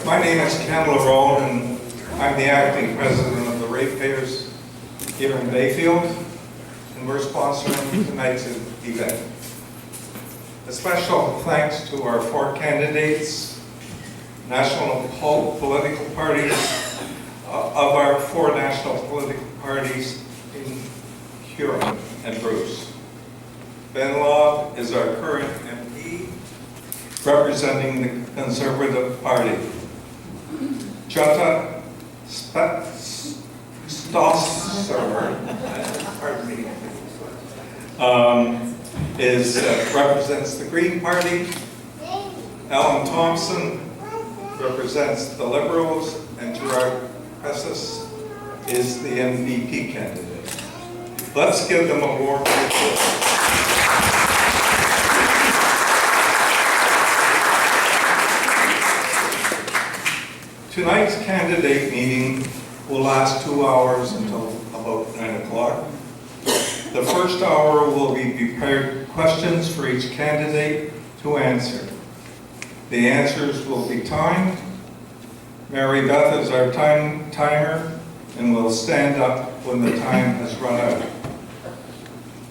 My name is Ken LaRoe, and I'm the acting president of the Ratepayers here in Bayfield, and we're sponsoring tonight's event. A special thanks to our 4 candidates, national political parties, of our 4 national political parties in Huron-Bruce. Ben Lobb is our current MP, representing the Conservative Party. Jutta Stosser, pardon me, represents the Green Party. Alan Thompson represents the Liberals, and Gerard Presses is the MVP candidate. Let's give them a warm applause. Tonight's candidate meeting will last 2 hours until about 9 o'clock. The first hour will be prepared questions for each candidate to answer. The answers will be timed. Mary Beth is our timer and will stand up when the time has run out.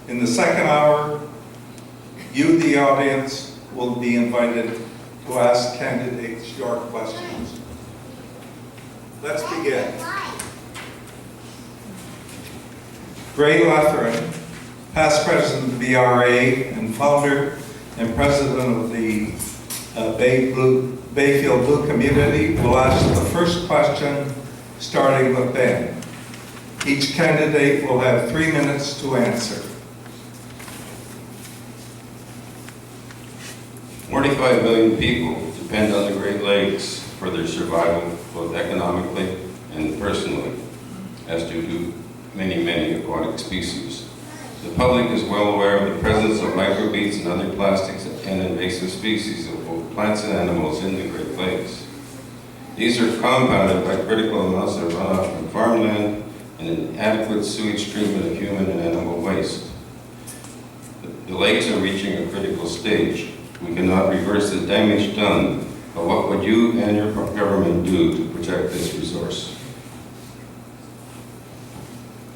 In the second hour, you, the audience, will be invited to ask candidates your questions. Let's begin. Ray Lutheran, past president of the BRA and founder and president of the Bayfield Blue Community, will ask the first question, starting with Ben. Each candidate will have 3 minutes to answer. 45 million people depend on the Great Lakes for their survival, both economically and personally, as do many aquatic species. The public is well aware of the presence of microbeads and other plastics and invasive species of both plants and animals in the Great Lakes. These are compounded by critical amounts of runoff from farmland and inadequate sewage treatment of human and animal waste. The lakes are reaching a critical stage. We cannot reverse the damage done, but what would you and your government do to protect this resource?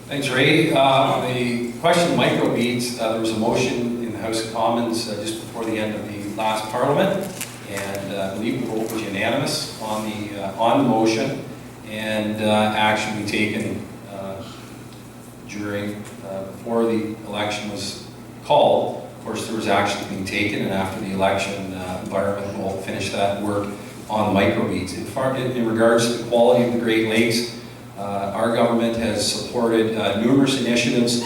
Thanks, Ray. The question of microbeads, there was a motion in the House of Commons just before the end of the last Parliament, and I believe the vote was unanimous on the motion, and action be taken before the election was called. Of course, there was action being taken, and after the election, Environment will finish that work on microbeads. In regards to the quality of the Great Lakes, our government has supported numerous initiatives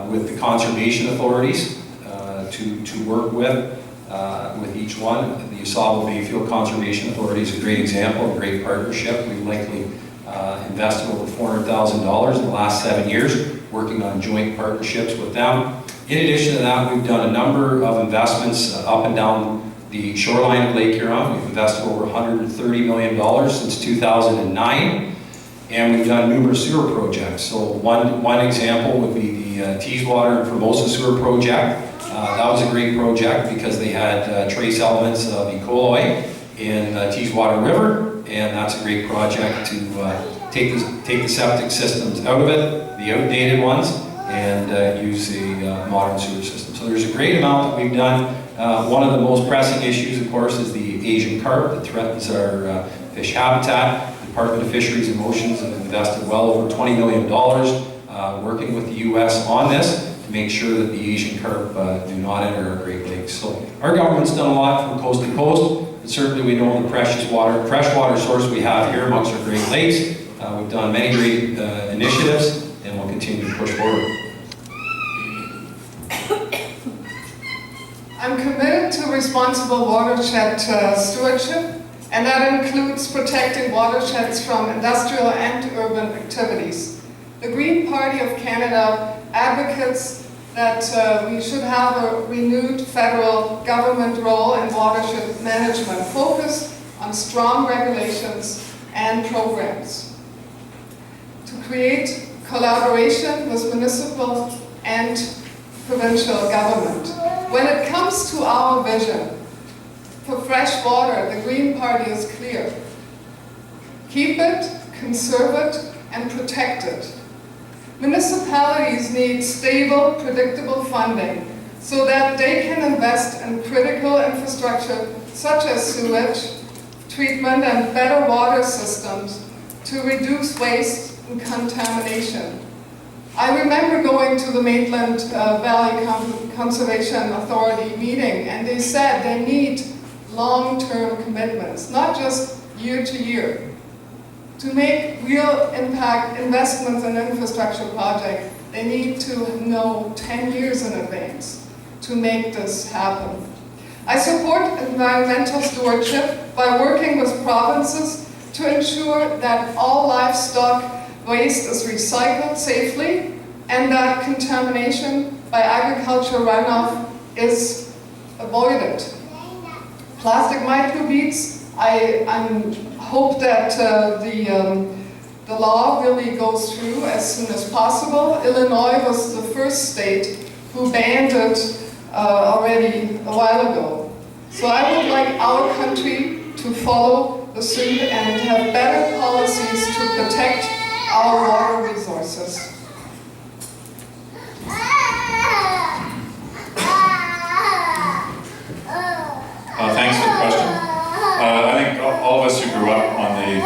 with the conservation authorities to work with each one. The Usable Bayfield Conservation Authority is a great example, a great partnership. We've likely invested over $400,000 in the last 7 years working on joint partnerships with them. In addition to that, we've done a number of investments up and down the shoreline of Lake Huron. We've invested over $130 million since 2009, and we've done numerous sewer projects. So one example would be the Teeswater and Formosa Sewer Project. That was a great project because they had trace elements of E. coli in Teeswater River, and that's a great project to take the septic systems out of it, the outdated ones, and use a modern sewer system. So there's a great amount that we've done. One of the most pressing issues, of course, is the Asian carp that threatens our fish habitat. The Department of Fisheries and Oceans have invested well over $20 million working with the U.S. on this to make sure that the Asian carp do not enter our Great Lakes. So our government's done a lot from coast to coast, but certainly we know the freshwater source we have here amongst our Great Lakes. We've done many great initiatives, and we'll continue to push forward. I'm committed to responsible watershed stewardship, and that includes protecting watersheds from industrial and urban activities. The Green Party of Canada advocates that we should have a renewed federal government role in watershed management focused on strong regulations and programs to create collaboration with municipal and provincial government. When it comes to our vision for fresh water, the Green Party is clear. Keep it, conserve it, and protect it. Municipalities need stable, predictable funding so that they can invest in critical infrastructure such as sewage, treatment, and better water systems to reduce waste and contamination. I remember going to the Maitland Valley Conservation Authority meeting, and they said they need long-term commitments, not just year to year. To make real impact investments in infrastructure projects, they need to know 10 years in advance to make this happen. I support environmental stewardship by working with provinces to ensure that all livestock waste is recycled safely and that contamination by agricultural runoff is avoided. Plastic microbeads, I hope that the law really goes through as soon as possible. Illinois was the first state who banned it already a while ago. So I would like our country to follow the suit and have better policies to protect our water resources. Thanks for the question. I think all of us who grew up on the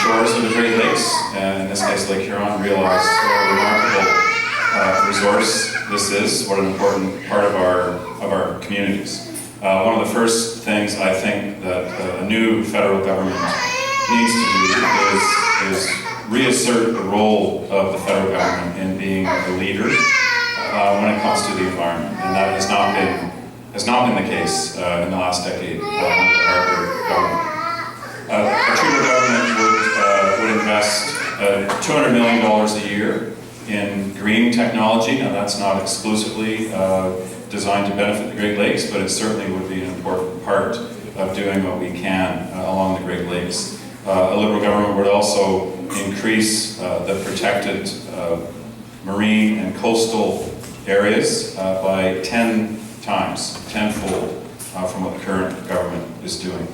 shores of the Great Lakes, in this case Lake Huron, realize what a remarkable resource this is, what an important part of our communities. One of the first things I think that a new federal government needs to do is reassert the role of the federal government in being a leader when it comes to the environment, and that has not been the case in the last decade under the Harper government. A Trudeau government would invest $200 million a year in green technology. Now that's not exclusively designed to benefit the Great Lakes, but it certainly would be an important part of doing what we can along the Great Lakes. A Liberal government would also increase the protected marine and coastal areas by 10 times, tenfold from what the current government is doing.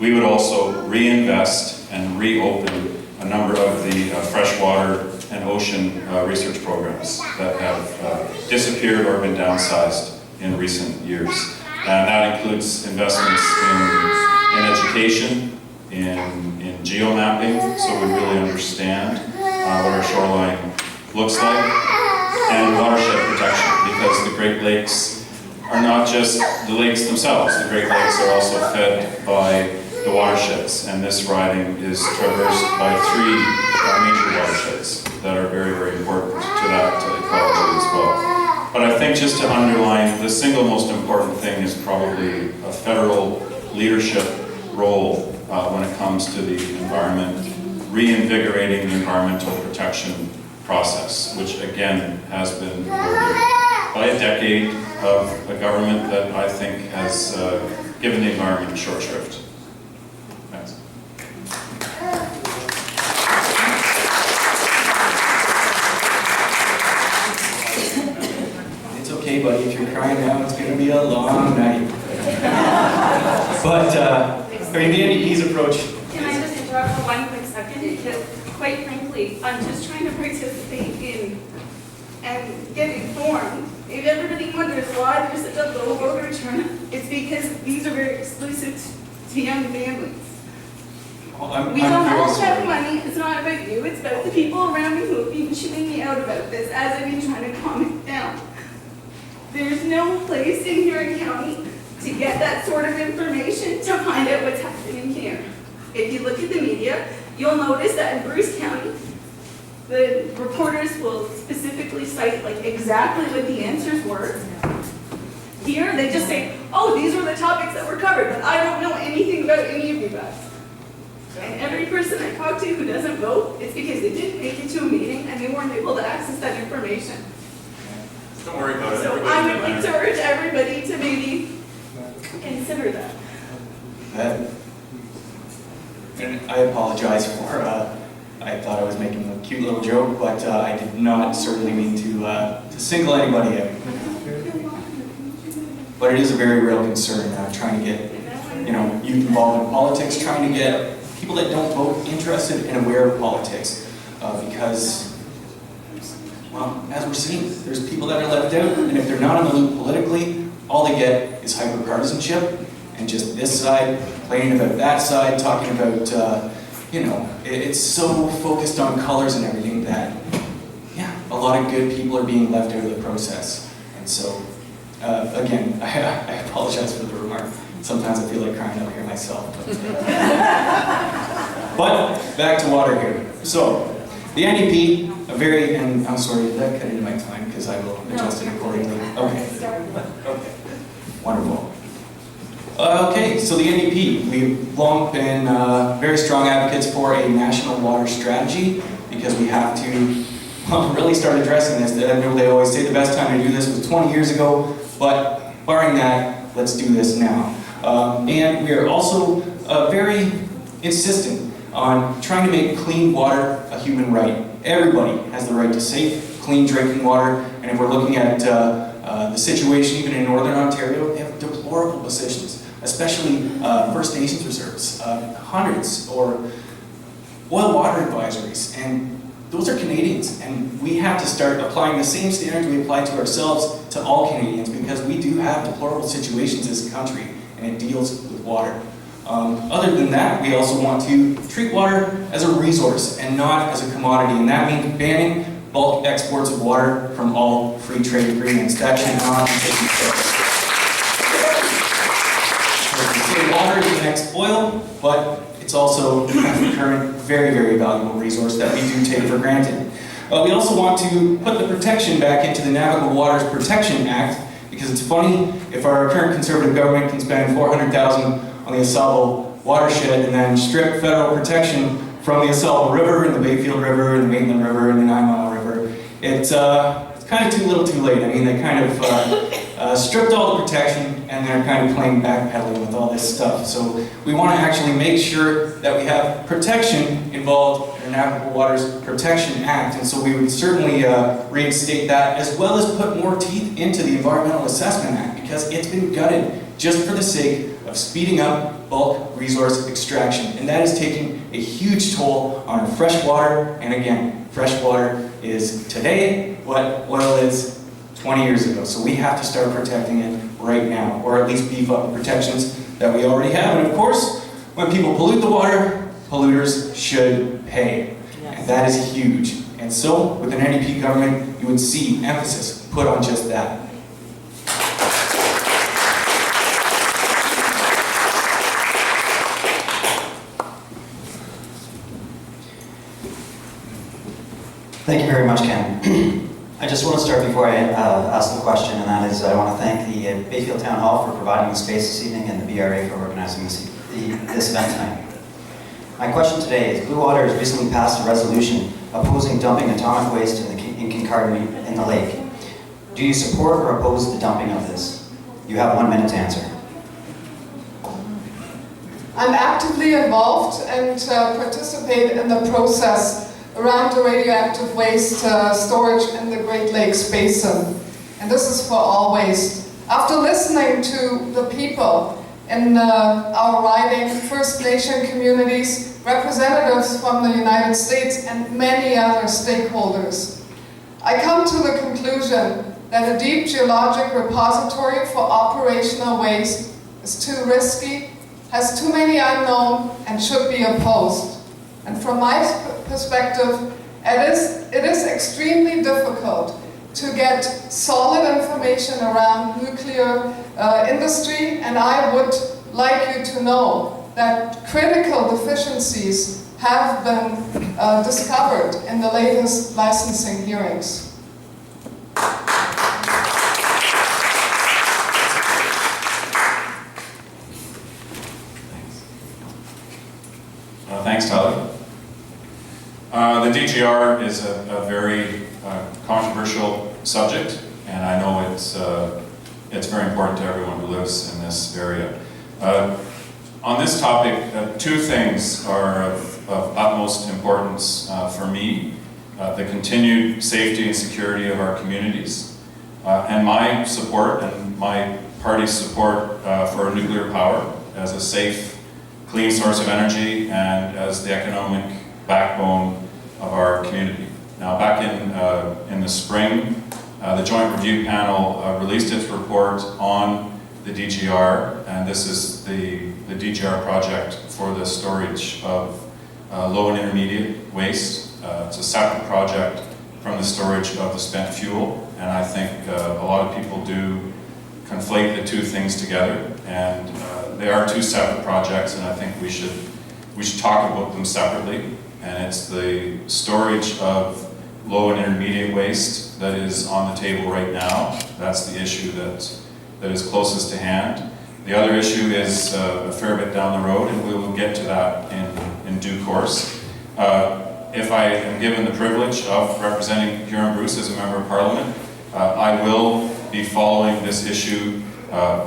We would also reinvest and reopen a number of the freshwater and ocean research programs that have disappeared or been downsized in recent years. And that includes investments in education, in geomapping, so we really understand what our shoreline looks like, and watershed protection, because the Great Lakes are not just the lakes themselves. The Great Lakes are also fed by the watersheds, and this riding is traversed by 3 major watersheds that are very, very important to that ecology as well. But I think just to underline, the single most important thing is probably a federal leadership role when it comes to the environment, reinvigorating the environmental protection process, which again has been eroded by a decade of a government that I think has given the environment short shrift. Thanks. It's okay, buddy. If you're crying now, it's going to be a long night. But, I mean, the NDP's approach... Can I just interrupt for one quick second? Because, quite frankly, I'm just trying to participate in and get informed. If everybody wonders why there's such a low voter turnout, it's because these are very exclusive to young families. We don't all have money. It's not about you. It's about the people around me who have been shooting me out about this as I've been trying to calm it down. There's no place in Huron County to get that sort of information to find out what's happening here. If you look at the media, you'll notice that in Bruce County, the reporters will specifically cite like exactly what the answers were. Here, they just say, oh, these were the topics that were covered, but I don't know anything about any of you guys. And every person I talk to who doesn't vote, it's because they didn't make it to a meeting and they weren't able to access that information. Don't worry about it. So I would like to urge everybody to maybe consider that. And I apologize for, I thought I was making a cute little joke, but I did not certainly mean to single anybody out. But it is a very real concern, trying to get, youth involved in politics, trying to get people that don't vote interested and aware of politics, because, well, as we're seeing, there's people that are left out, and if they're not in the loop politically, all they get is hyper-partisanship, and just this side complaining about that side, talking about, you know, it's so focused on colors and everything that, yeah, a lot of good people are being left out of the process. And so, again, I apologize for the remark. Sometimes I feel like crying out here myself. But back to water here. So, the NDP, and I'm sorry, did that cut into my time? Because I will adjust it accordingly. Okay. Okay. Wonderful. Okay, so the NDP, we've long been very strong advocates for a national water strategy because we have to really start addressing this. I know they always say the best time to do this was 20 years ago, but barring that, let's do this now. And we are also very insistent on trying to make clean water a human right. Everybody has the right to safe, clean drinking water, and if we're looking at the situation even in Northern Ontario, they have deplorable positions, especially First Nations reserves, hundreds, or oil water advisories, and those are Canadians, and we have to start applying the same standards we apply to ourselves to all Canadians because we do have deplorable situations as a country, and it deals with water. Other than that, we also want to treat water as a resource and not as a commodity, and that means banning bulk exports of water from all free trade agreements. That should not be taken place. So water is the next oil, but it's also a current very, very valuable resource that we do take for granted. We also want to put the protection back into the Navigable Waters Protection Act, because it's funny if our current Conservative government can spend $400,000 on the AuSable watershed and then strip federal protection from the AuSable River and the Bayfield River and the Maitland River and the 9 Mile River. It's kind of too little too late. I mean, they kind of stripped all the protection and they're kind of playing backpedaling with all this stuff. So we want to actually make sure that we have protection involved in the Navigable Waters Protection Act, and so we would certainly reinstate that, as well as put more teeth into the Environmental Assessment Act, because it's been gutted just for the sake of speeding up bulk resource extraction, and that is taking a huge toll on our fresh water. And again, fresh water is today what oil is 20 years ago, so we have to start protecting it right now, or at least beef up the protections that we already have. And of course, when people pollute the water, polluters should pay, and that is huge. And so, with an NDP government, you would see emphasis put on just that. Thank you very much, Ken. I just want to start before I ask the question, and that is I want to thank the Bayfield Town Hall for providing the space this evening and the BRA for organizing this event tonight. My question today is, Blue Water has recently passed a resolution opposing dumping atomic waste in Kincardine in the lake. Do you support or oppose the dumping of this? You have 1 minute to answer. I'm actively involved and participate in the process around the radioactive waste storage in the Great Lakes Basin. And this is for all waste. After listening to the people in our riding, First Nation communities, representatives from the United States, and many other stakeholders, I come to the conclusion that a deep geologic repository for operational waste is too risky, has too many unknown, and should be opposed. And from my perspective, it is extremely difficult to get solid information around nuclear industry, and I would like you to know that critical deficiencies have been discovered in the latest licensing hearings. Thanks, Tyler. The DGR is a very controversial subject, and I know it's very important to everyone who lives in this area. On this topic, two things are of utmost importance for me: the continued safety and security of our communities, and my support and my party's support for nuclear power as a safe, clean source of energy and as the economic backbone of our community. Now, back in the spring, the Joint Review Panel released its report on the DGR, and this is the DGR project for the storage of low and intermediate waste. It's a separate project from the storage of the spent fuel, and I think a lot of people do conflate the two things together, and they are two separate projects, and I think we should talk about them separately. And it's the storage of low and intermediate waste that is on the table right now. That's the issue that is closest to hand. The other issue is a fair bit down the road, and we will get to that in due course. If I am given the privilege of representing Huron-Bruce as a Member of Parliament, I will be following this issue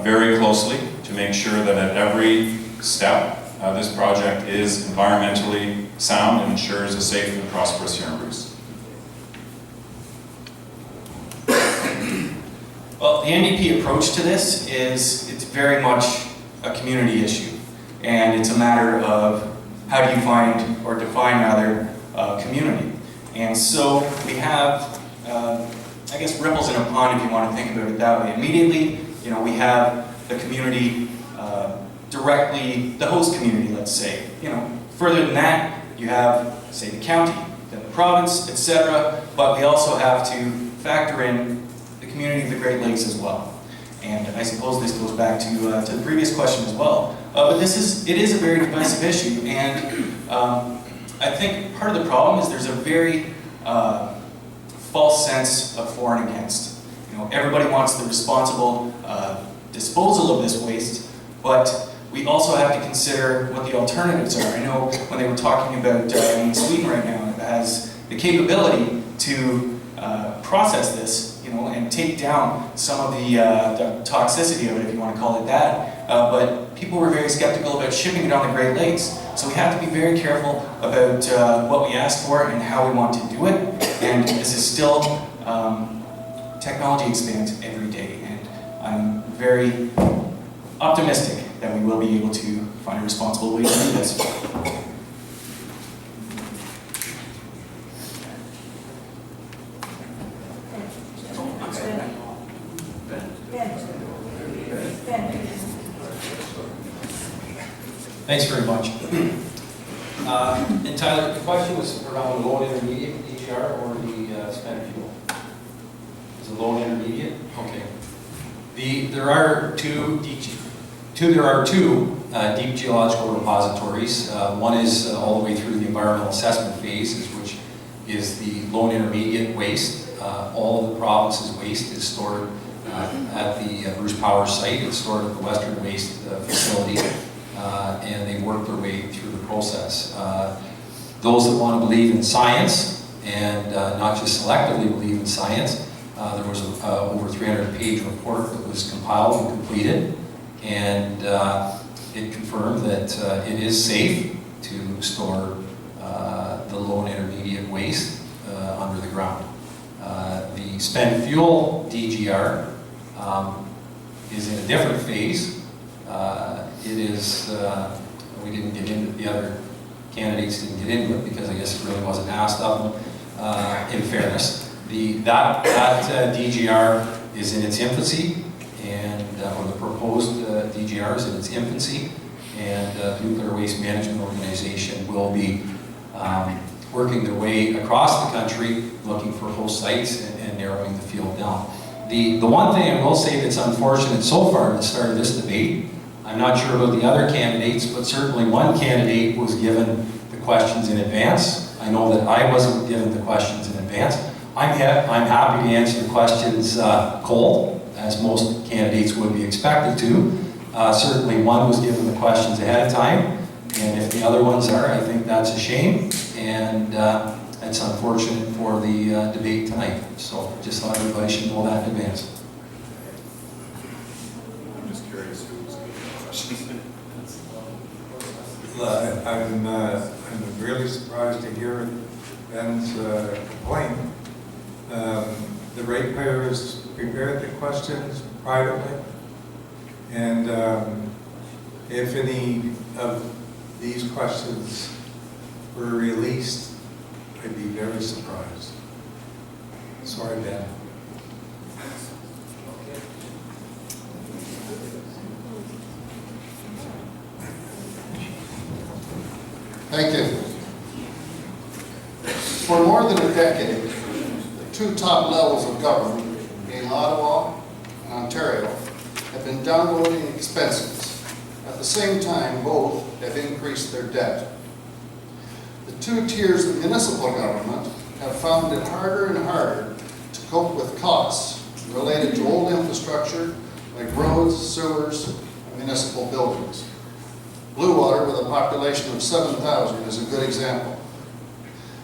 very closely to make sure that at every step this project is environmentally sound and ensures a safe and prosperous Huron-Bruce. Well, the NDP approach to this is it's very much a community issue, and it's a matter of how do you find or define rather community. And so we have, I guess, ripples in a pond if you want to think about it that way. Immediately, you know, we have the community directly, the host community, let's say. You know, further than that, you have, say, the county, then the province, etc. But we also have to factor in the community of the Great Lakes as well. And I suppose this goes back to the previous question as well. But it is a very divisive issue, and I think part of the problem is there's a very false sense of for and against. You know, everybody wants the responsible disposal of this waste, but we also have to consider what the alternatives are. I know when they were talking about in Sweden right now, it has the capability to process this, you know, and take down some of the toxicity of it, if you want to call it that. But people were very skeptical about shipping it on the Great Lakes. So we have to be very careful about what we ask for and how we want to do it. And this is still, technology expands every day. And I'm very optimistic that we will be able to find a responsible way to do this. Thanks very much. And Tyler, the question was around the low and intermediate DGR or the spent fuel? Is it low and intermediate? Okay. There are two deep geological repositories. One is all the way through the environmental assessment phases, which is the low and intermediate waste. All of the province's waste is stored at the Bruce Power site. It's stored at the Western Waste Facility. And they work their way through the process. Those that want to believe in science, and not just selectively believe in science, there was over 300-page report that was compiled and completed, and it confirmed that it is safe to store the low and intermediate waste under the ground. The spent fuel DGR is in a different phase. It is, we didn't get into, the other candidates didn't get into it because I guess it really wasn't asked of them, in fairness. That DGR is in its infancy, and or the proposed DGR is in its infancy, and the Nuclear Waste Management Organization will be working their way across the country looking for host sites and narrowing the field down. The one thing I will say that's unfortunate so far at the start of this debate, I'm not sure about the other candidates, but certainly one candidate was given the questions in advance. I know that I wasn't given the questions in advance. I'm happy to answer the questions cold, as most candidates would be expected to. Certainly one was given the questions ahead of time, and if the other ones are, I think that's a shame, and it's unfortunate for the debate tonight. So I just thought everybody should know that in advance. I'm just curious who was given the questions. I'm really surprised to hear Ben's complaint. The ratepayers prepared the questions privately, and if any of these questions were released, I'd be very surprised. Sorry, Ben. Thank you. For more than a decade, the two top levels of government, being Ottawa and Ontario, have been downloading expenses. At the same time, both have increased their debt. The two tiers of municipal government have found it harder and harder to cope with costs related to old infrastructure like roads, sewers, and municipal buildings. Bluewater, with a population of 7,000, is a good example.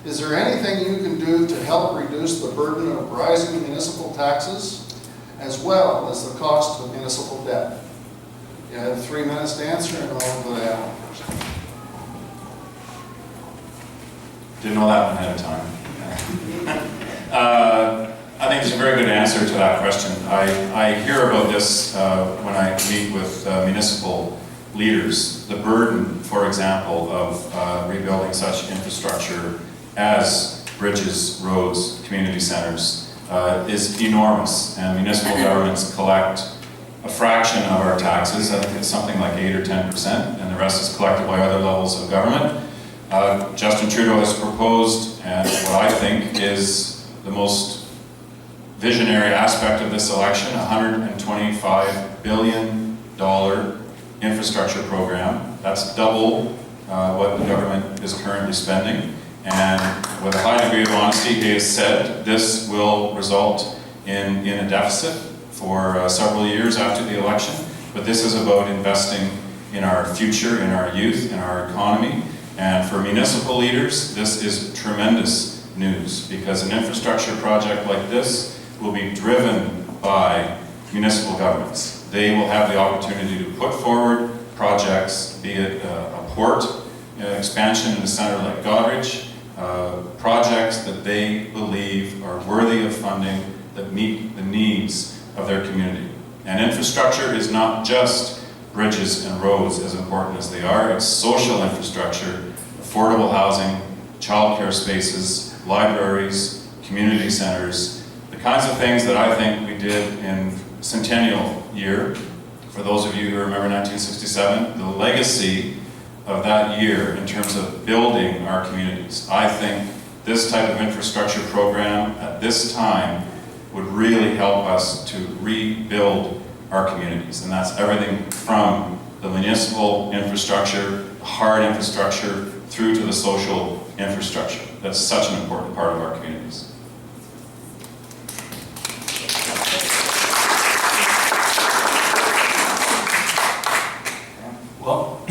Is there anything you can do to help reduce the burden of rising municipal taxes as well as the cost of municipal debt? You have 3 minutes to answer, and I'll go to Alan first. Didn't know that one ahead of time. I think it's a very good answer to that question. I hear about this when I meet with municipal leaders. The burden, for example, of rebuilding such infrastructure as bridges, roads, community centers is enormous, and municipal governments collect a fraction of our taxes. I think it's something like 8 or 10%, and the rest is collected by other levels of government. Justin Trudeau has proposed, and what I think is the most visionary aspect of this election, a $125 billion infrastructure program. That's double what the government is currently spending. And with a high degree of honesty, he has said this will result in a deficit for several years after the election. But this is about investing in our future, in our youth, in our economy. And for municipal leaders, this is tremendous news, because an infrastructure project like this will be driven by municipal governments. They will have the opportunity to put forward projects, be it a port expansion in a center like Goderich, projects that they believe are worthy of funding, that meet the needs of their community. And infrastructure is not just bridges and roads, as important as they are. It's social infrastructure, affordable housing, childcare spaces, libraries, community centers, the kinds of things that I think we did in Centennial Year. For those of you who remember 1967, the legacy of that year in terms of building our communities. I think this type of infrastructure program at this time would really help us to rebuild our communities. And that's everything from the municipal infrastructure, the hard infrastructure, through to the social infrastructure. That's such an important part of our communities. Well,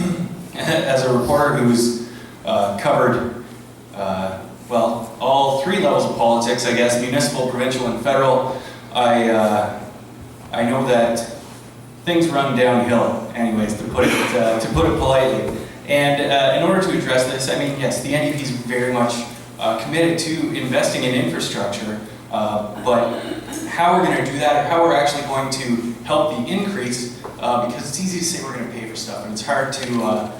as a reporter who's covered, well, all three levels of politics, I guess, municipal, provincial, and federal, I know that things run downhill, anyways, to put it politely. And in order to address this, I mean, yes, the NDP is very much committed to investing in infrastructure, but how we're going to do that, or how we're actually going to help the increase, because it's easy to say we're going to pay for stuff, and it's hard to,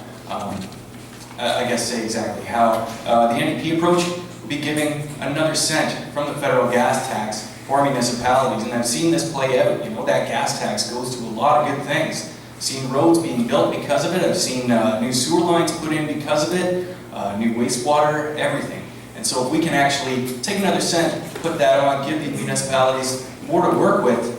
I guess, say exactly how. The NDP approach will be giving another cent from the federal gas tax for municipalities, and I've seen this play out. You know, that gas tax goes to a lot of good things. I've seen roads being built because of it. I've seen new sewer lines put in because of it, new wastewater, everything. And so if we can actually take another cent, put that on, give the municipalities more to work with,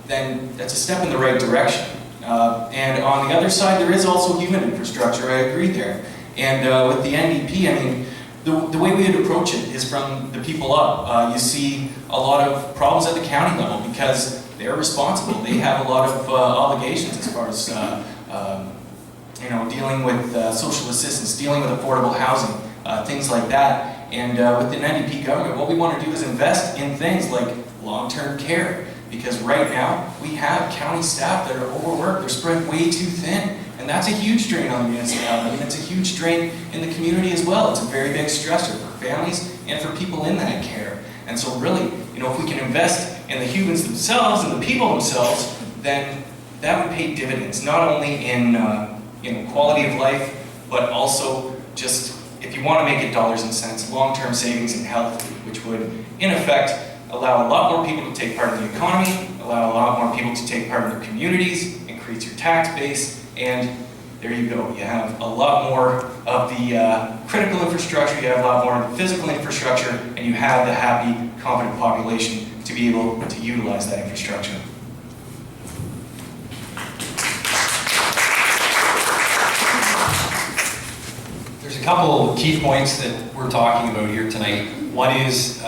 then that's a step in the right direction. And on the other side, there is also human infrastructure. I agree there. And with the NDP, I mean, the way we would approach it is from the people up. You see a lot of problems at the county level because they're responsible. They have a lot of obligations as far as you know, dealing with social assistance, dealing with affordable housing, things like that. And with the NDP government, what we want to do is invest in things like long-term care. Because right now, we have county staff that are overworked. They're spread way too thin. And that's a huge drain on the municipality. And it's a huge drain in the community as well. It's a very big stressor for families and for people in that care. And so really, you know, if we can invest in the humans themselves and the people themselves, then that would pay dividends, not only in you know, quality of life, but also just, if you want to make it dollars and cents, long-term savings in health, which would, in effect, allow a lot more people to take part in the economy, allow a lot more people to take part in their communities, increase your tax base, and there you go. You have a lot more of the critical infrastructure, you have a lot more of the physical infrastructure, and you have the happy, competent population to be able to utilize that infrastructure. There's a couple of key points that we're talking about here tonight. One is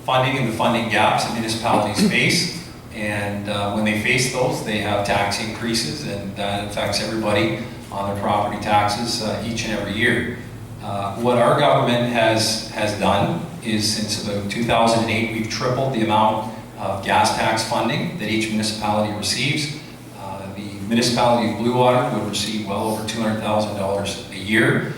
funding and the funding gaps that municipalities face. And when they face those, they have tax increases, and that affects everybody on their property taxes each and every year. What our government has done is, since about 2008, we've tripled the amount of gas tax funding that each municipality receives. The municipality of Bluewater would receive well over $200,000 a year.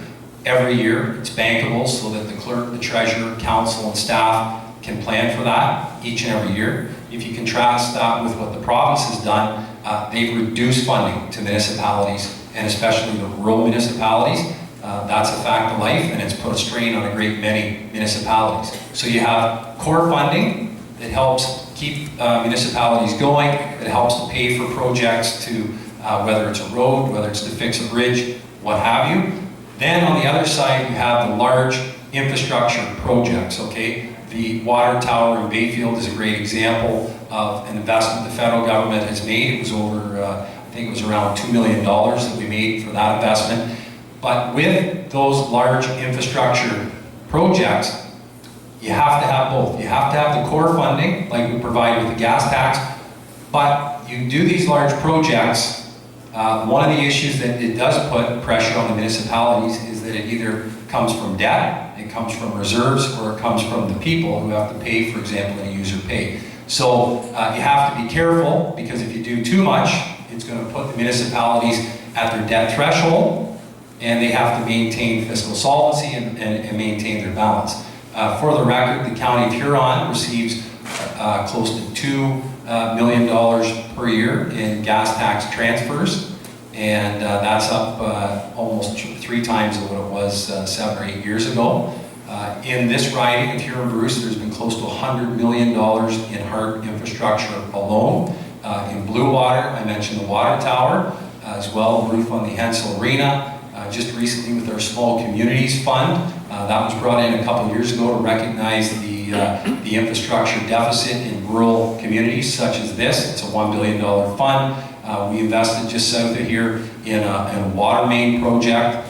Every year, it's bankable so that the clerk, the treasurer, council, and staff can plan for that each and every year. If you contrast that with what the province has done, they've reduced funding to municipalities, and especially the rural municipalities. That's a fact of life, and it's put a strain on a great many municipalities. So you have core funding that helps keep municipalities going, that helps to pay for projects to, whether it's a road, whether it's to fix a bridge, what have you. Then on the other side, you have the large infrastructure projects, okay? The water tower in Bayfield is a great example of an investment the federal government has made. It was over, I think it was around $2 million that we made for that investment. But with those large infrastructure projects, you have to have both. You have to have the core funding, like we provide with the gas tax, but you do these large projects, one of the issues that it does put pressure on the municipalities is that it either comes from debt, it comes from reserves, or it comes from the people who have to pay, for example, in a user pay. So you have to be careful, because if you do too much, it's going to put the municipalities at their debt threshold, and they have to maintain fiscal solvency and maintain their balance. For the record, the County of Huron receives close to $2 million per year in gas tax transfers, and that's up almost 3 times what it was 7 or 8 years ago. In this riding of Huron-Bruce, there's been close to $100 million in hard infrastructure alone. In Bluewater, I mentioned the water tower, as well, roof on the Hensel Arena. Just recently with our Small Communities Fund, that was brought in a couple years ago to recognize the infrastructure deficit in rural communities such as this. It's a $1 billion fund. We invested just south of here in a water main project.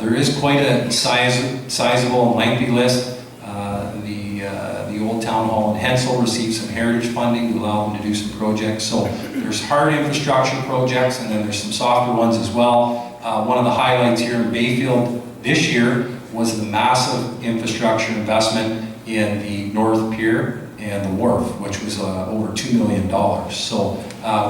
There is quite a sizable and lengthy list. The old town hall in Hensel received some heritage funding to allow them to do some projects. So there's hard infrastructure projects, and then there's some softer ones as well. One of the highlights here in Bayfield this year was the massive infrastructure investment in the North Pier and the wharf, which was over $2 million. So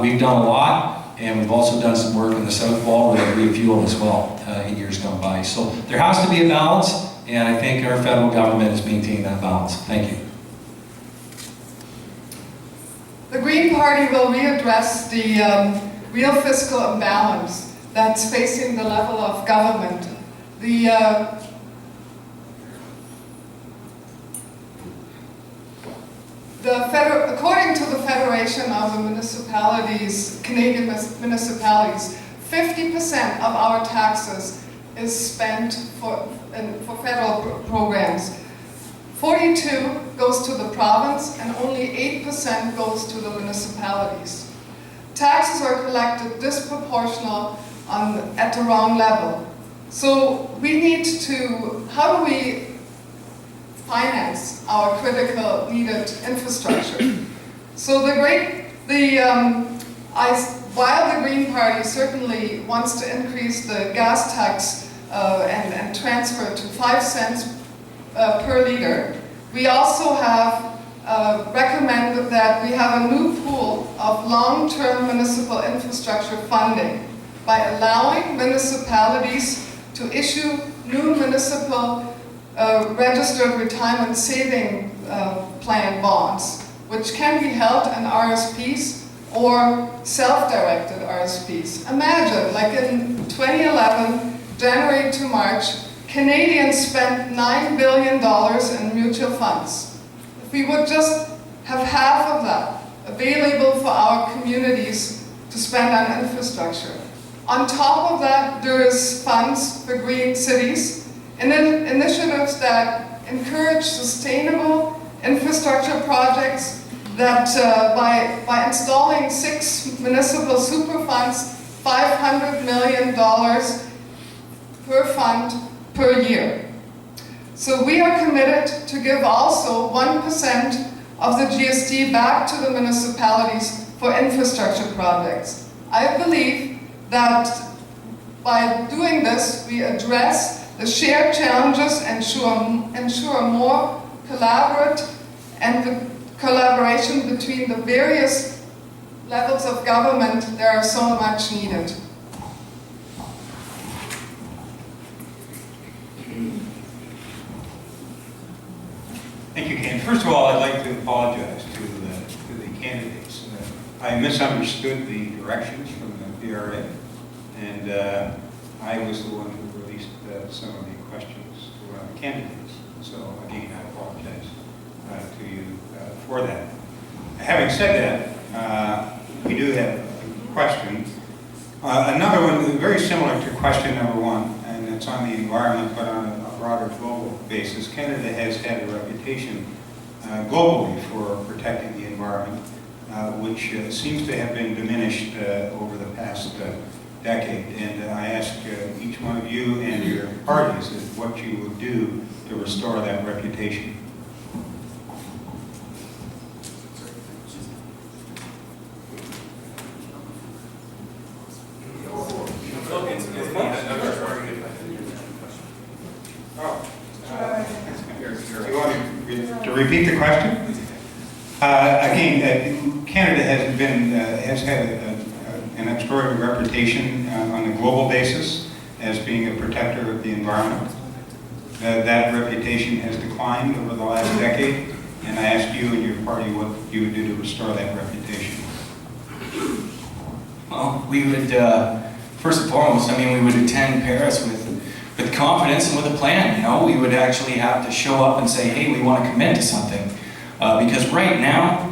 we've done a lot, and we've also done some work in the South Wall with refuel as well in years gone by. So there has to be a balance, and I think our federal government is maintaining that balance. Thank you. The Green Party will readdress the real fiscal imbalance that's facing the level of government. According to the Federation of the Municipalities, Canadian Municipalities, 50% of our taxes is spent for federal programs. 42% goes to the province, and only 8% goes to the municipalities. Taxes are collected disproportional at the wrong level. So we need to, how do we finance our critical needed infrastructure? So while the Green Party certainly wants to increase the gas tax and transfer to 5 cents per liter, we also have recommended that we have a new pool of long-term municipal infrastructure funding by allowing municipalities to issue new municipal registered retirement saving plan bonds, which can be held in RSPs or self-directed RSPs. Imagine, like in 2011, January to March, Canadians spent $9 billion in mutual funds. If we would just have half of that available for our communities to spend on infrastructure. On top of that, there is funds for green cities and then initiatives that encourage sustainable infrastructure projects that by installing 6 municipal super funds, $500 million per fund per year. So we are committed to give also 1% of the GST back to the municipalities for infrastructure projects. I believe that by doing this, we address the shared challenges and ensure more collaboration between the various levels of government that are so much needed. Thank you, Ken. First of all, I'd like to apologize to the candidates. I misunderstood the directions from the BRA, and I was the one who released some of the questions to one of the candidates. So again, I apologize to you for that. Having said that, we do have a question. Another one very similar to question number one, and it's on the environment, but on a broader global basis. Canada has had a reputation globally for protecting the environment, which seems to have been diminished over the past decade. And I ask each one of you and your parties what you would do to restore that reputation. You want to repeat the question? Again, Canada has had an extraordinary reputation on a global basis as being a protector of the environment. That reputation has declined over the last decade, and I ask you and your party what you would do to restore that reputation. Well, we would, first and foremost, we would attend Paris with confidence and with a plan. We would actually have to show up and say, hey, we want to commit to something. Because right now,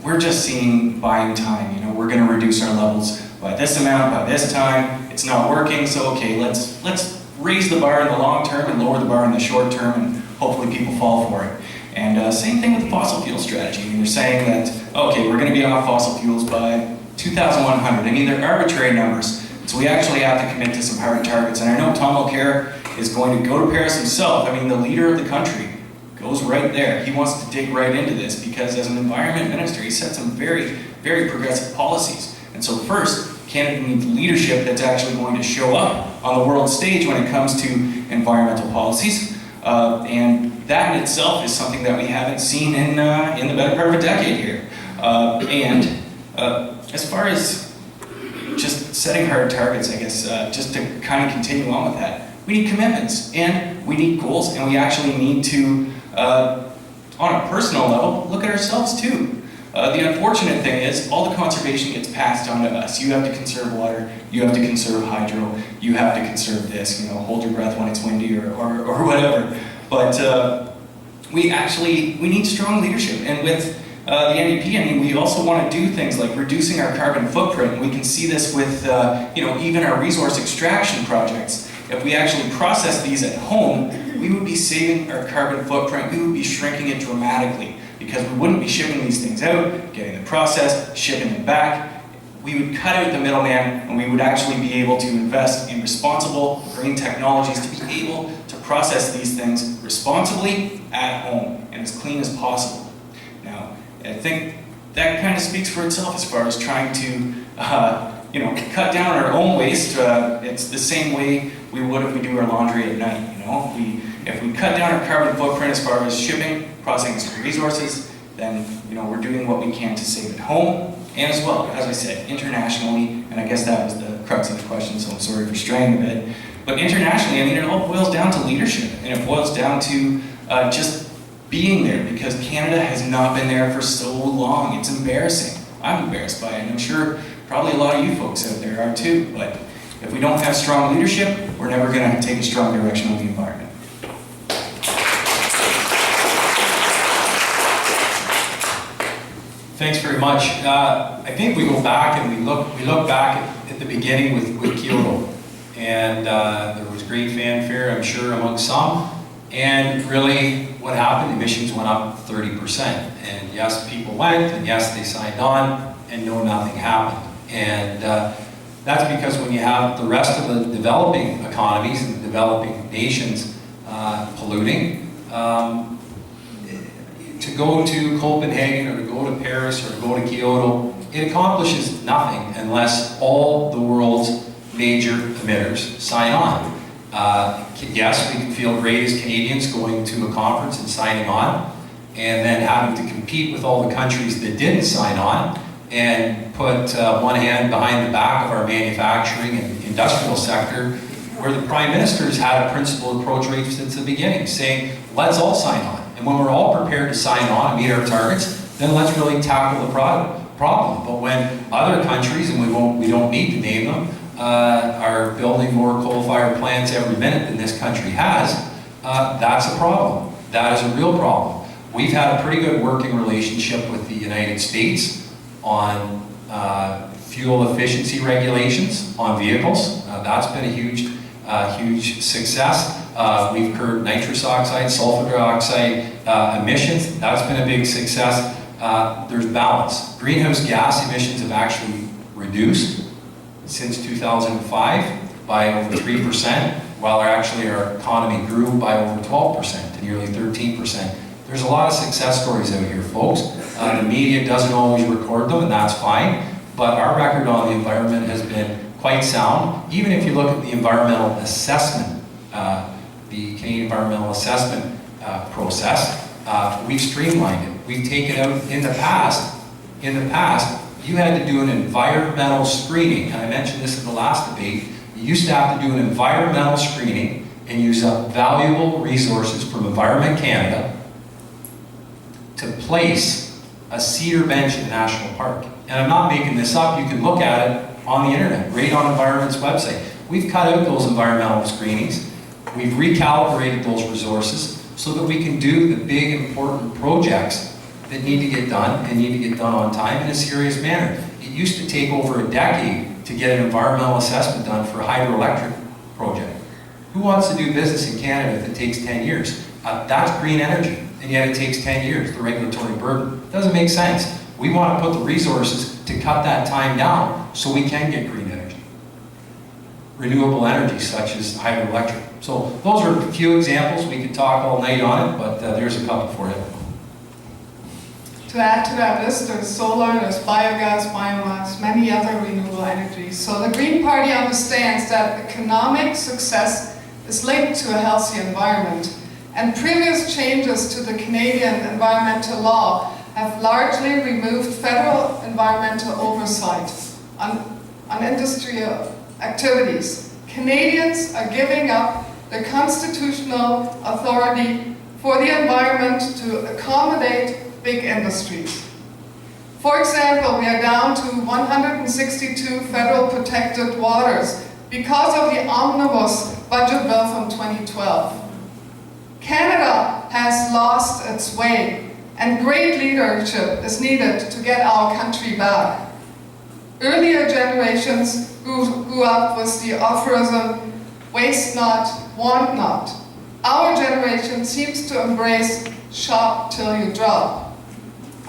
we're just seeing buying time. We're going to reduce our levels by this amount, by this time. It's not working, so okay, let's raise the bar in the long term and lower the bar in the short term, and hopefully people fall for it. And same thing with the fossil fuel strategy. We're saying that, okay, we're going to be off fossil fuels by 2100. They're arbitrary numbers. So we actually have to commit to some hard targets. And I know Tom Mulcair is going to go to Paris himself. The leader of the country goes right there. He wants to dig right into this because as an environment minister, he set some very, very progressive policies. And so first, Canada needs leadership that's actually going to show up on the world stage when it comes to environmental policies. And that in itself is something that we haven't seen in the better part of a decade here. As far as just setting hard targets, I guess, just to kind of continue on with that, we need commitments and we need goals, and we actually need to, on a personal level, look at ourselves too. The unfortunate thing is all the conservation gets passed on to us. You have to conserve water, you have to conserve hydro, you have to conserve this, hold your breath when it's windy or whatever. But we need strong leadership. And with the NDP, we also want to do things like reducing our carbon footprint. We can see this with, even our resource extraction projects. If we actually process these at home, we would be saving our carbon footprint. We would be shrinking it dramatically because we wouldn't be shipping these things out, getting them processed, shipping them back. We would cut out the middleman, and we would actually be able to invest in responsible green technologies to be able to process these things responsibly at home and as clean as possible. Now, I think that kind of speaks for itself as far as trying to, cut down on our own waste. It's the same way we would if we do our laundry at night. If we cut down our carbon footprint as far as shipping, processing resources, then we're doing what we can to save at home and as well, as I said, internationally. And I guess that was the crux of the question, so I'm sorry for straying a bit. But internationally, it all boils down to leadership, and it boils down to just being there, because Canada has not been there for so long. It's embarrassing. I'm embarrassed by it, and I'm sure probably a lot of you folks out there are too. But If we don't have strong leadership, we're never going to take a strong direction on the environment. Thanks very much. I think we go back and we look back at the beginning with Kyoto, and there was great fanfare, I'm sure, among some. And really, what happened? Emissions went up 30%. And yes, people went, and yes, they signed on, and no, nothing happened. And that's because when you have the rest of the developing economies and the developing nations polluting, to go to Copenhagen or to go to Paris or to go to Kyoto, it accomplishes nothing unless all the world's major emitters sign on. Yes, we can feel great as Canadians going to a conference and signing on, and then having to compete with all the countries that didn't sign on and put one hand behind the back of our manufacturing and industrial sector, where the Prime Minister's had a principled approach right since the beginning, saying, let's all sign on. And when we're all prepared to sign on and meet our targets, then let's really tackle the problem. But when other countries, and we don't need to name them, are building more coal-fired plants every minute than this country has, that's a problem. That is a real problem. We've had a pretty good working relationship with the United States on fuel efficiency regulations on vehicles. That's been a huge success. We've curbed nitrous oxide, sulfur dioxide emissions. That's been a big success. There's balance. Greenhouse gas emissions have actually reduced since 2005 by over 3%, while our economy grew by over 12% to nearly 13%. There's a lot of success stories out here, folks. The media doesn't always record them, and that's fine, but our record on the environment has been quite sound. Even if you look at the environmental assessment, the Canadian Environmental Assessment process, we've streamlined it. We've taken out, in the past, you had to do an environmental screening, and I mentioned this in the last debate. You used to have to do an environmental screening and use up valuable resources from Environment Canada to place a cedar bench in a national park. And I'm not making this up, you can look at it on the internet, right on Environment's website. We've cut out those environmental screenings, we've recalibrated those resources so that we can do the big important projects that need to get done and need to get done on time in a serious manner. It used to take over a decade to get an environmental assessment done for a hydroelectric project. Who wants to do business in Canada if it takes 10 years? That's green energy, and yet it takes 10 years, the regulatory burden. It doesn't make sense. We want to put the resources to cut that time down so we can get green energy. Renewable energy, such as hydroelectric. So those are a few examples. We could talk all night on it, but there's a couple for you. To add to that list, there's solar, there's biogas, biomass, many other renewable energies. So the Green Party understands that economic success is linked to a healthy environment. And previous changes to the Canadian environmental law have largely removed federal environmental oversight on industrial activities. Canadians are giving up their constitutional authority for the environment to accommodate big industries. For example, we are down to 162 federal protected waters because of the omnibus budget bill from 2012. Canada has lost its way, and great leadership is needed to get our country back. Earlier generations grew up with the aphorism, waste not, want not. Our generation seems to embrace shop till you drop.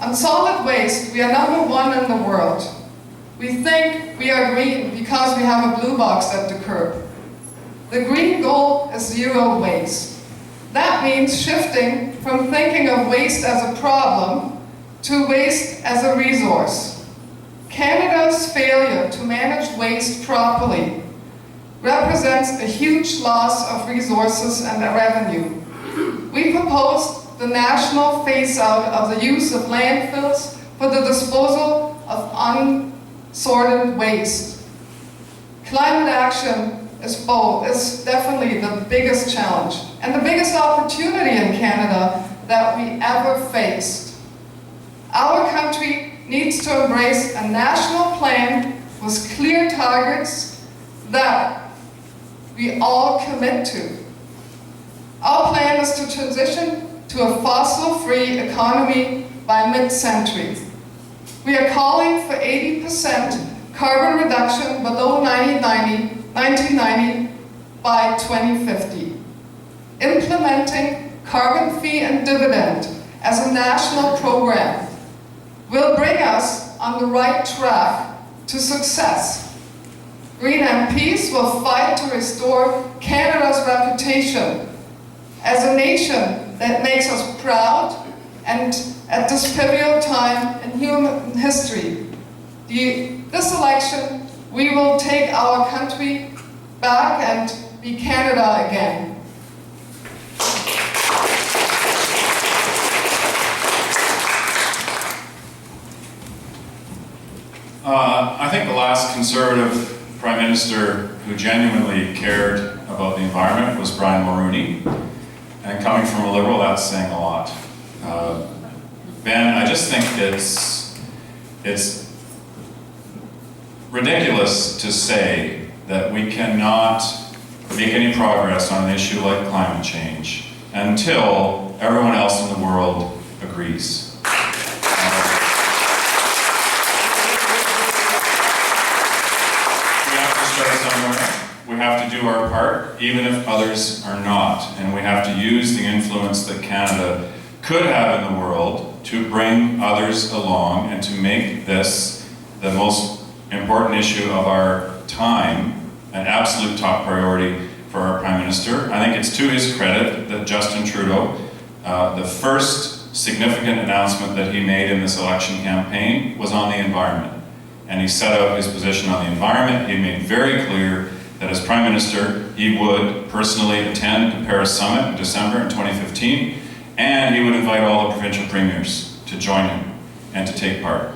On solid waste, we are #1 in the world. We think we are green because we have a blue box at the curb. The green goal is zero waste. That means shifting from thinking of waste as a problem to waste as a resource. Canada's failure to manage waste properly represents a huge loss of resources and revenue. We proposed the national phase-out of the use of landfills for the disposal of unsorted waste. Climate action is definitely the biggest challenge and the biggest opportunity in Canada that we ever faced. Our country needs to embrace a national plan with clear targets, that we all commit to. Our plan is to transition to a fossil-free economy by mid-century. We are calling for 80% carbon reduction below 1990 by 2050. Implementing carbon fee and dividend as a national program will bring us on the right track to success. Green MPs will fight to restore Canada's reputation as a nation that makes us proud, and at this pivotal time in human history. This election, we will take our country back and be Canada again. I think the last Conservative Prime Minister who genuinely cared about the environment was Brian Mulroney. And coming from a Liberal, that's saying a lot. Ben, I just think it's ridiculous to say that we cannot make any progress on an issue like climate change until everyone else in the world agrees. We have to start somewhere. We have to do our part, even if others are not. And we have to use the influence that Canada could have in the world to bring others along and to make this the most important issue of our time, an absolute top priority for our Prime Minister. I think it's to his credit that Justin Trudeau, the first significant announcement that he made in this election campaign was on the environment. And he set out his position on the environment. He made very clear that as Prime Minister, he would personally attend the Paris Summit in December in 2015, and he would invite all the provincial premiers to join him and to take part.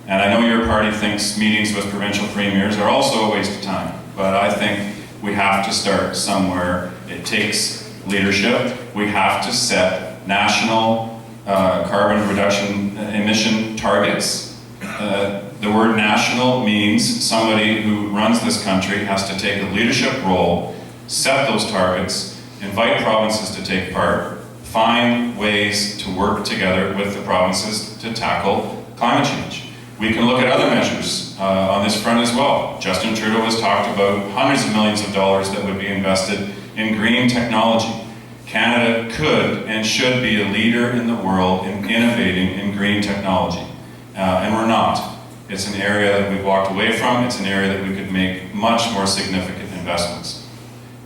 And I know your party thinks meetings with provincial premiers are also a waste of time, but I think we have to start somewhere. It takes leadership. We have to set national carbon reduction emission targets. The word national means somebody who runs this country has to take a leadership role, set those targets, invite provinces to take part, find ways to work together with the provinces to tackle climate change. We can look at other measures on this front as well. Justin Trudeau has talked about hundreds of millions of dollars that would be invested in green technology. Canada could and should be a leader in the world in innovating in green technology, and we're not. It's an area that we've walked away from. It's an area that we could make much more significant investments.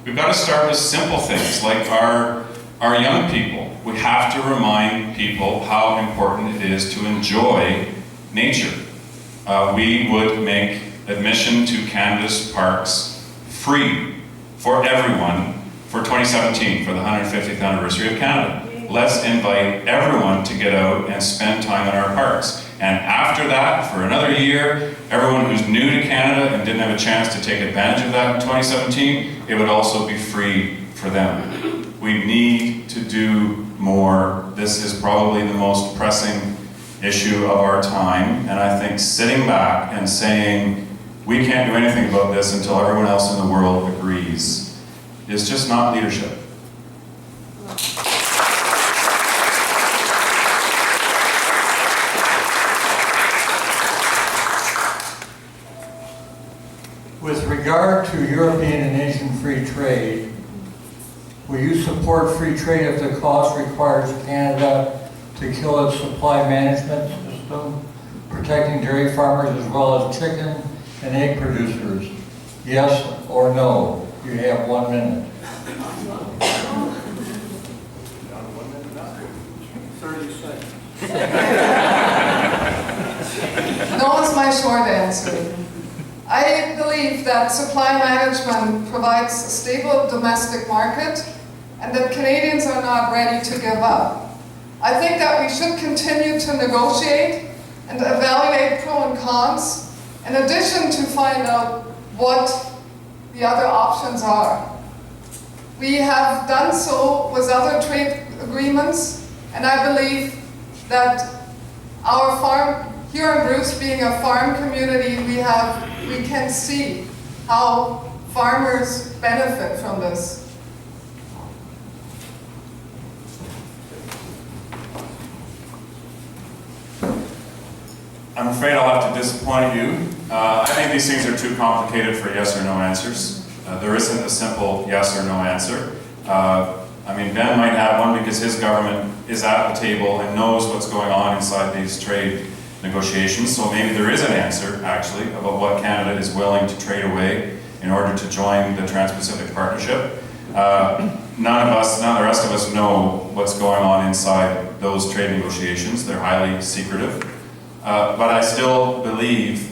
We've got to start with simple things like our young people. We have to remind people how important it is to enjoy nature. We would make admission to Canada's parks free for everyone for 2017, for the 150th anniversary of Canada. Let's invite everyone to get out and spend time in our parks. And after that, for another year, everyone who's new to Canada and didn't have a chance to take advantage of that in 2017, it would also be free for them. We need to do more. This is probably the most pressing issue of our time, and I think sitting back and saying, we can't do anything about this until everyone else in the world agrees, is just not leadership. With regard to European and Asian free trade, will you support free trade if the cost requires Canada to kill its supply management system, protecting dairy farmers as well as chicken and egg producers? Yes or no? You have 1 minute. 30 seconds. No is my short answer. I believe that supply management provides a stable domestic market and that Canadians are not ready to give up. I think that we should continue to negotiate and evaluate pro and cons, in addition to find out what the other options are. We have done so with other trade agreements, and I believe that our Huron-Bruce being a farm community, we can see how farmers benefit from this? I'm afraid I'll have to disappoint you. I think these things are too complicated for yes or no answers. There isn't a simple yes or no answer. I mean, Ben might have one because his government is at the table and knows what's going on inside these trade negotiations, so maybe there is an answer, actually, about what Canada is willing to trade away in order to join the Trans-Pacific Partnership. None of the rest of us know what's going on inside those trade negotiations. They're highly secretive. But I still believe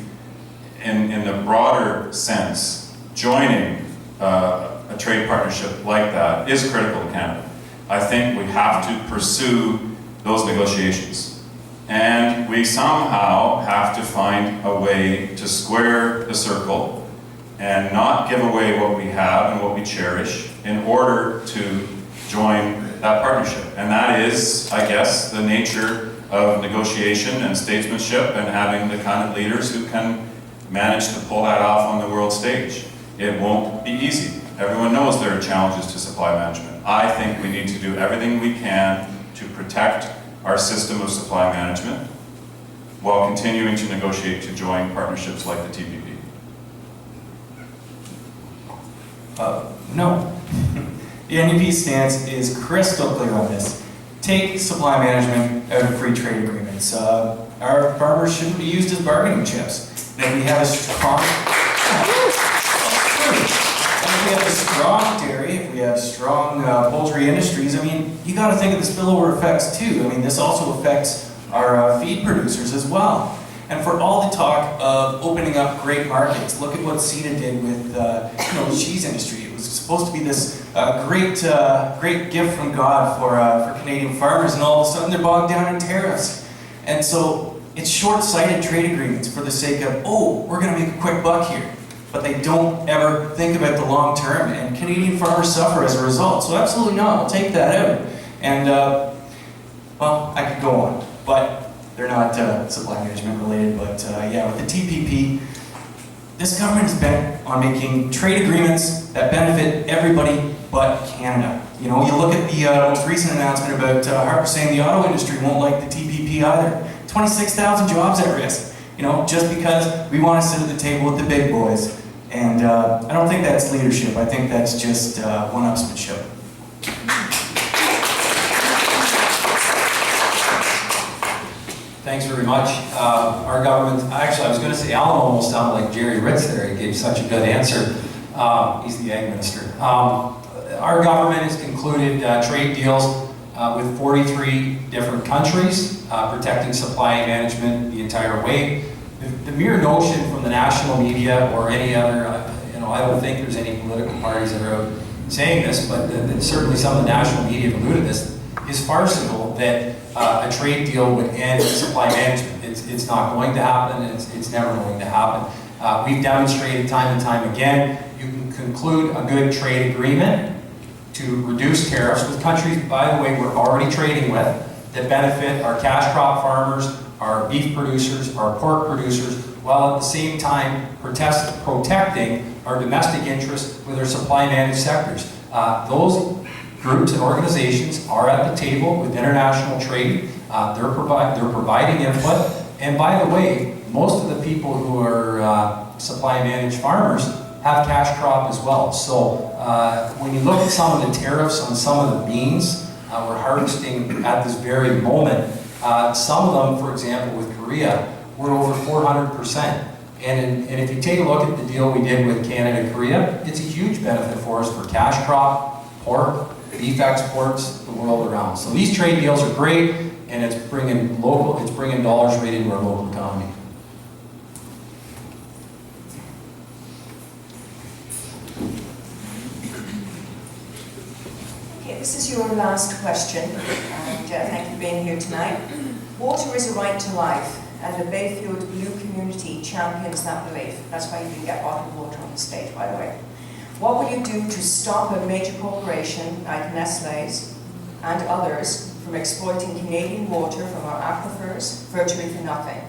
in the broader sense, joining a trade partnership like that is critical to Canada. I think we have to pursue those negotiations. And we somehow have to find a way to square the circle and not give away what we have and what we cherish in order to join that partnership. And that is, I guess, the nature of negotiation and statesmanship and having the kind of leaders who can manage to pull that off on the world stage. It won't be easy. Everyone knows there are challenges to supply management. I think we need to do everything we can to protect our system of supply management while continuing to negotiate to join partnerships like the TPP. No. The NDP's stance is crystal clear on this. Take supply management out of free trade agreements. Our farmers shouldn't be used as bargaining chips. If we have a strong dairy, if we have strong poultry industries, I mean, you got to think of the spillover effects too. I mean, this also affects our feed producers as well. And for all the talk of opening up great markets, look at what CETA did with the cheese industry. It was supposed to be this great gift from God for Canadian farmers, and all of a sudden they're bogged down in tariffs. And so it's short-sighted trade agreements for the sake of, oh, we're going to make a quick buck here. But they don't ever think about the long term, and Canadian farmers suffer as a result. So absolutely not, we'll take that out. And, well, I could go on, but they're not supply management related. But yeah, with the TPP, this government is bent on making trade agreements that benefit everybody but Canada. You know, you look at the most recent announcement about Harper saying the auto industry won't like the TPP either. 26,000 jobs at risk, you know, just because we want to sit at the table with the big boys. And I don't think that's leadership. I think that's just one-upsmanship. Thanks very much. Our government, actually I was going to say Alan almost sounded like Jerry Ritz there. He gave such a good answer. He's the Ag Minister. Our government has concluded trade deals with 43 different countries, protecting supply management the entire way. The mere notion from the national media or any other, I don't think there's any political parties that are out saying this, but certainly some of the national media have alluded to this, is farcical that a trade deal would end supply management. It's not going to happen, and it's never going to happen. We've demonstrated time and time again, you can conclude a good trade agreement to reduce tariffs with countries, by the way, we're already trading with, that benefit our cash crop farmers, our beef producers, our pork producers, while at the same time protecting our domestic interests with our supply managed sectors. Those groups and organizations are at the table with international trade. They're providing input. And by the way, most of the people who are supply managed farmers have cash crop as well. So when you look at some of the tariffs on some of the beans we're harvesting at this very moment, some of them, for example, with Korea, were over 400%. And if you take a look at the deal we did with Canada and Korea, it's a huge benefit for us for cash crop, pork, beef exports, the world around. So these trade deals are great, and it's bringing dollars right into our local economy. Okay, this is your last question, and thank you for being here tonight. Water is a right to life, and the Bayfield Blue community champions that belief. That's why you can get bottled water on the stage, by the way. What will you do to stop a major corporation like Nestlé's and others from exploiting Canadian water from our aquifers virtually for nothing?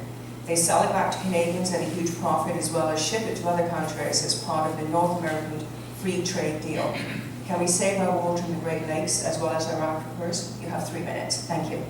They sell it back to Canadians at a huge profit, as well as ship it to other countries as part of the North American free trade deal. Can we save our water in the Great Lakes as well as our aquifers? You have 3 minutes. Thank you.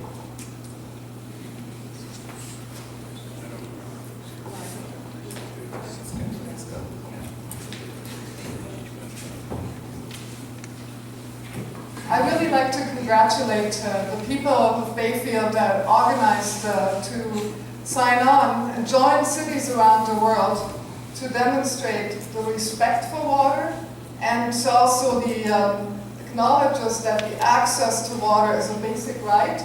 I really like to congratulate the people of Bayfield that organized to sign on and join cities around the world to demonstrate the respect for water, and also the acknowledges that the access to water is a basic right,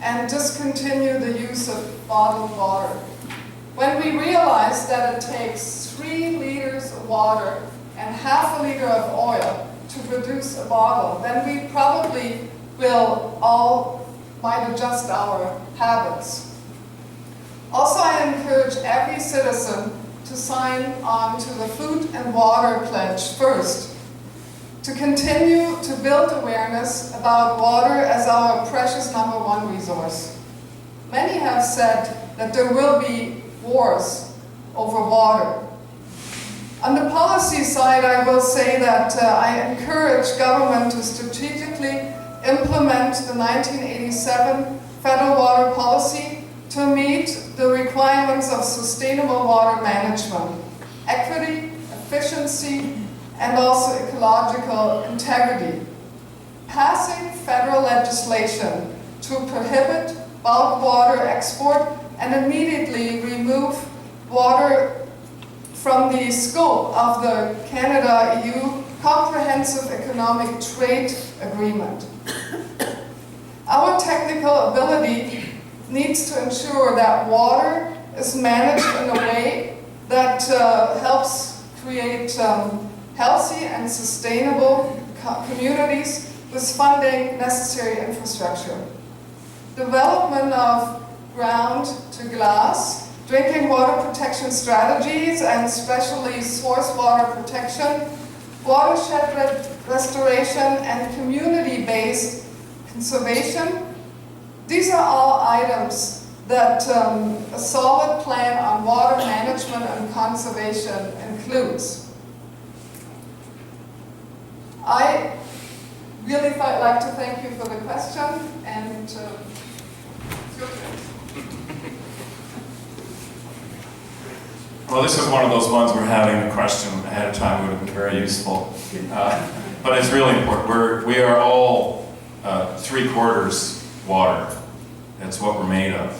and discontinue the use of bottled water. When we realize that it takes 3 liters of water and half a liter of oil to produce a bottle, then we probably will all might adjust our habits. Also, I encourage every citizen to sign on to the Food and Water Pledge first, to continue to build awareness about water as our precious #1 resource. Many have said that there will be wars over water. On the policy side, I will say that I encourage government to strategically implement the 1987 Federal Water Policy to meet the requirements of sustainable water management, equity, efficiency, and also ecological integrity. Passing federal legislation to prohibit bulk water export and immediately remove water from the scope of the Canada-EU Comprehensive Economic Trade Agreement. Our technical ability needs to ensure that water is managed in a way that helps create healthy and sustainable communities with funding necessary infrastructure. Development of ground-to-glass drinking water protection strategies, and especially source water protection, watershed restoration, and community-based conservation. These are all items that a solid plan on water management and conservation includes. I really like to thank you for the question, and it's your turn. Well, this is one of those ones where having a question ahead of time would have been very useful. But it's really important. We are all 3/4 water. That's what we're made of.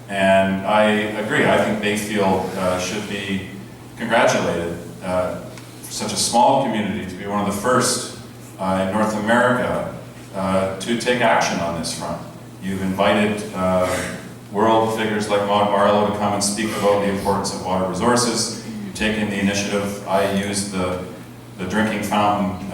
And I agree. I think Bayfield should be congratulated for such a small community to be one of the first in North America to take action on this front. You've invited world figures like Maud Barlow to come and speak about the importance of water resources. You've taken the initiative. I used the drinking fountain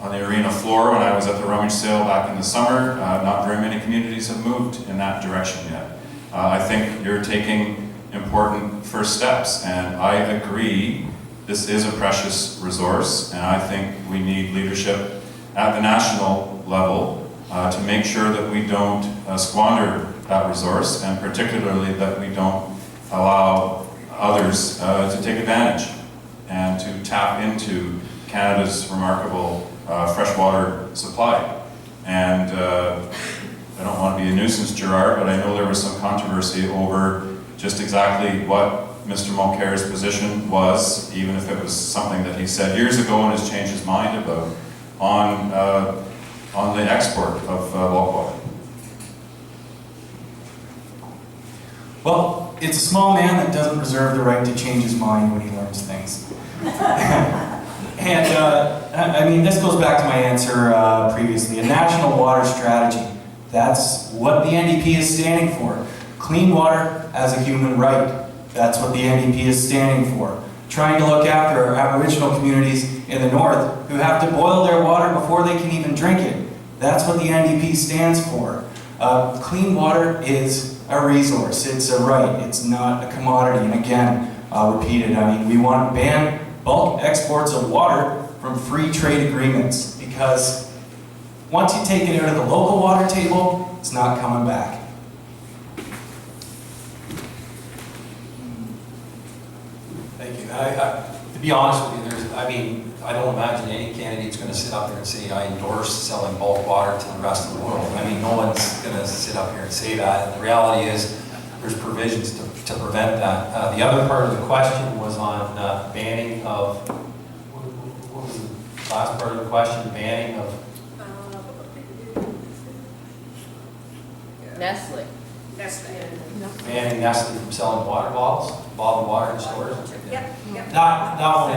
on the arena floor when I was at the rummage sale back in the summer. Not very many communities have moved in that direction yet. I think you're taking important first steps, and I agree this is a precious resource, and I think we need leadership at the national level to make sure that we don't squander that resource, and particularly that we don't allow others to take advantage and to tap into Canada's remarkable freshwater supply. And I don't want to be a nuisance, Gerard, but I know there was some controversy over just exactly what Mr. Mulcair's position was, even if it was something that he said years ago and has changed his mind about, on the export of bulk water. Well, it's a small man that doesn't reserve the right to change his mind when he learns things. And I mean, this goes back to my answer previously. A national water strategy. That's what the NDP is standing for. Clean water as a human right. That's what the NDP is standing for. Trying to look after our Aboriginal communities in the north who have to boil their water before they can even drink it. That's what the NDP stands for. Clean water is a resource. It's a right. It's not a commodity. And again, I'll repeat it. I mean, we want to ban bulk exports of water from free trade agreements, because once you take it out of the local water table, it's not coming back. Thank you. To be honest with you, I don't imagine any candidate's going to sit up there and say, I endorse selling bulk water to the rest of the world. No one's going to sit up here and say that. And the reality is, there's provisions to prevent that. The other part of the question was on banning of, what was the last part of the question? Banning of? Nestle. Banning Nestle from selling water bottles, bottled water in stores. Yep. That one,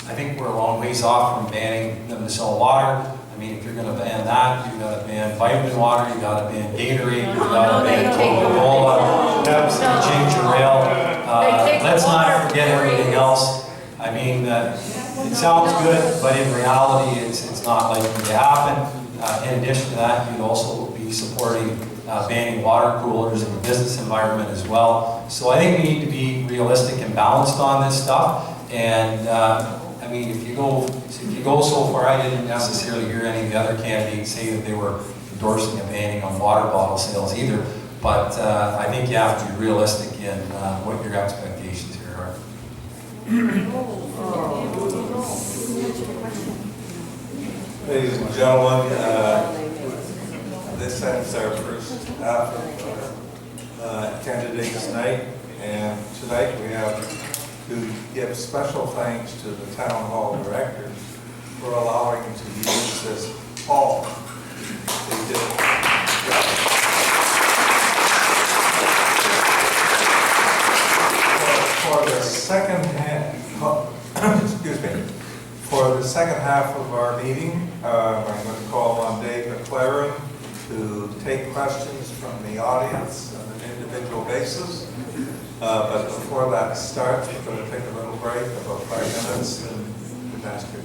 I think we're a long ways off from banning them to sell water. If you're going to ban that, you've got to ban vitamin water, you've got to ban Gatorade, you've got to ban Coca-Cola, Pepsi, ginger ale. Let's not forget everything else. It sounds good, but in reality, it's not likely to happen. In addition to that, you'd also be supporting banning water coolers in the business environment as well. So I think we need to be realistic and balanced on this stuff. And if you go so far, I didn't necessarily hear any of the other candidates say that they were endorsing a banning on water bottle sales either. But I think you have to be realistic in what your expectations here are. Ladies and gentlemen, this ends our first half of candidates tonight. And tonight we have to give special thanks to the town hall directors for allowing to use this hall. They did it. For the second half, excuse me, for the second half of our meeting, I'm going to call on Dave McLaren to take questions from the audience on an individual basis. But before that starts, we're going to take a little break, about 5 minutes, and ask you